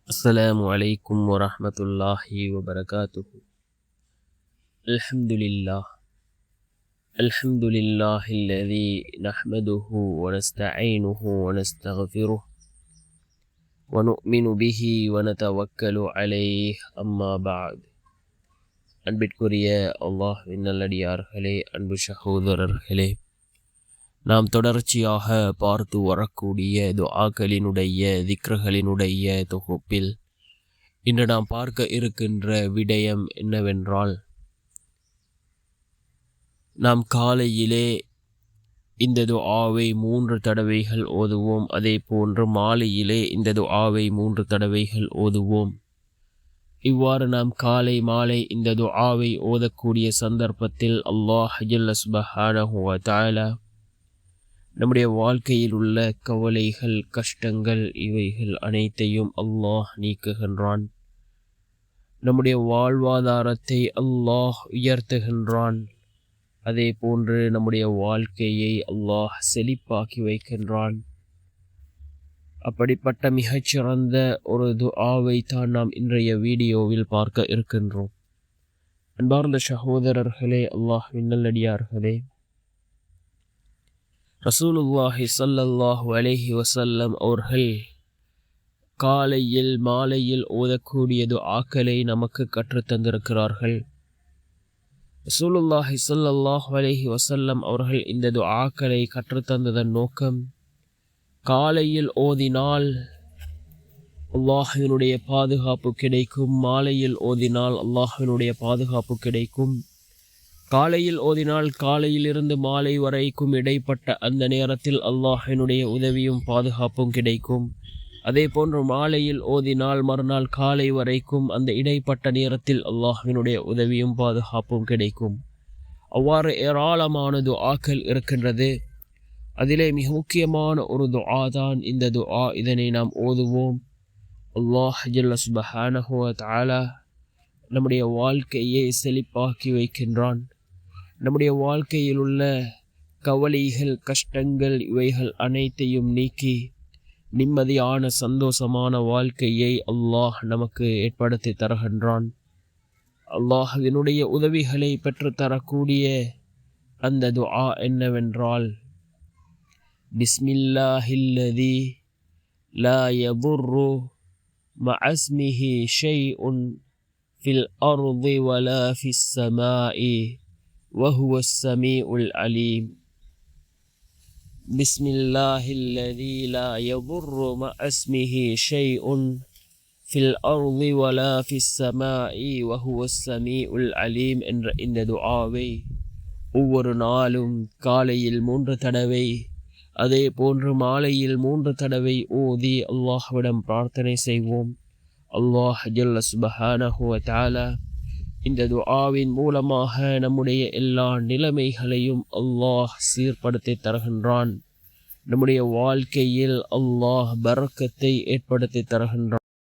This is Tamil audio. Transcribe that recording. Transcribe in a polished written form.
السلام عليكم ورحمة الله وبركاته. الحمد لله الذي نحمده ونستعينه ونستغفره ونؤمن به ونتوكل عليه أما بعد. அன்பிற்குரிய அல்லாஹ்வின் நல்லடியார்களே, அன்பு சகோதரர்களே, நாம் தொடர்ச்சியாக பார்த்து வரக்கூடிய துஆக்களினுடைய திக்ருகளினுடைய தொகுப்பில் இன்று நாம் பார்க்க இருக்கின்ற விடயம் என்னவென்றால், நாம் காலையிலே இந்த துஆவை 3 தடவைகள் ஓதுவோம். அதே போன்று மாலையிலே இந்த துஆவை 3 தடவைகள் ஓதுவோம். இவ்வாறு நாம் காலை மாலை இந்த துஆவை ஓதக்கூடிய சந்தர்ப்பத்தில் அல்லாஹ் ஜல்ல சுப்ஹானஹு வ தஆலா நம்முடைய வாழ்க்கையில் உள்ள கவலைகள், கஷ்டங்கள் இவைகள் அனைத்தையும் அல்லாஹ் நீக்குகின்றான். நம்முடைய வாழ்வாதாரத்தை அல்லாஹ் உயர்த்துகின்றான். அதே போன்று நம்முடைய வாழ்க்கையை அல்லாஹ் செழிப்பாக்கி வைக்கின்றான். அப்படிப்பட்ட மிகச்சிறந்த ஒரு துஆவை தான் நாம் இன்றைய வீடியோவில் பார்க்க இருக்கின்றோம். அன்பார்ந்த சகோதரர்களே, அல்லாஹ்வின் நல்லடியார்களே, ரசூலுல்லாஹி ஸல்லல்லாஹு அலைஹி வஸல்லம் அவர்கள் காலையில் மாலையில் ஓதக்கூடிய துஆக்களை நமக்கு கற்றுத்தந்திருக்கிறார்கள். ரசூலுல்லாஹி ஸல்லல்லாஹு அலைஹி வஸல்லம் அவர்கள் இந்த துஆக்களை கற்றுத்தந்ததன் நோக்கம், காலையில் ஓதினால் அல்லாஹ்வினுடைய பாதுகாப்பு கிடைக்கும், மாலையில் ஓதினால் அல்லாஹ்வினுடைய பாதுகாப்பு கிடைக்கும். காலையில் ஓதினால் காலையிலிருந்து மாலை வரைக்கும் இடைப்பட்ட அந்த நேரத்தில் அல்லாஹ்வினுடைய உதவியும் பாதுகாப்பும் கிடைக்கும். அதே போன்று மாலையில் ஓதினால் மறுநாள் காலை வரைக்கும் அந்த இடைப்பட்ட நேரத்தில் அல்லாஹ்வினுடைய உதவியும் பாதுகாப்பும் கிடைக்கும். அவ்வாறு ஏராளமான துஆக்கள் இருக்கின்றது. அதிலே மிக முக்கியமான ஒரு துஆ தான் இந்த துஆ. இதனை நாம் ஓதுவோம். அல்லாஹ் ஜல்ல சுப்ஹானஹு வ தஆலா நம்முடைய வாழ்க்கையை செழிப்பாக்கி வைக்கின்றான். நம்முடைய வாழ்க்கையில் உள்ள கவலைகள், கஷ்டங்கள் இவைகள் அனைத்தையும் நீக்கி நிம்மதியான சந்தோஷமான வாழ்க்கையை அல்லாஹ் நமக்கு ஏற்படுத்தி தருகின்றான். அல்லாஹ்வினுடைய உதவிகளை பெற்றுத்தரக்கூடிய அந்த துஆ என்னவென்றால், பிஸ்மில்லாஹில்லதி லா யதுர்ரு மஅஸ்மிஹி ஷைஉன் ஃபில் அர்தி வலா ஃபிஸ் ஸமாஇ وهو السميع العليم. بسم الله الذي لا يضر مع اسمه شيء في الأرض ولا في السماء وهو السميع العليم என்ற இந்த துஆவை ஒவ்வொரு நாளும் காலையில் 3 தடவை, அதே போன்று மாலையில் 3 தடவை ஓதி அல்லாஹ்விடம் பிரார்த்தனை செய்வோம். அல்லாஹ் ஜல்ல சுப்ஹானஹு வ தஆலா இந்த துஆவின் மூலமாக நம்முடைய எல்லா நிலைமைகளையும் அல்லாஹ் சீர்படுத்தி தருகின்றான். நம்முடைய வாழ்க்கையில் அல்லாஹ் பரக்கத்தை ஏற்படுத்தி தருகின்றான்.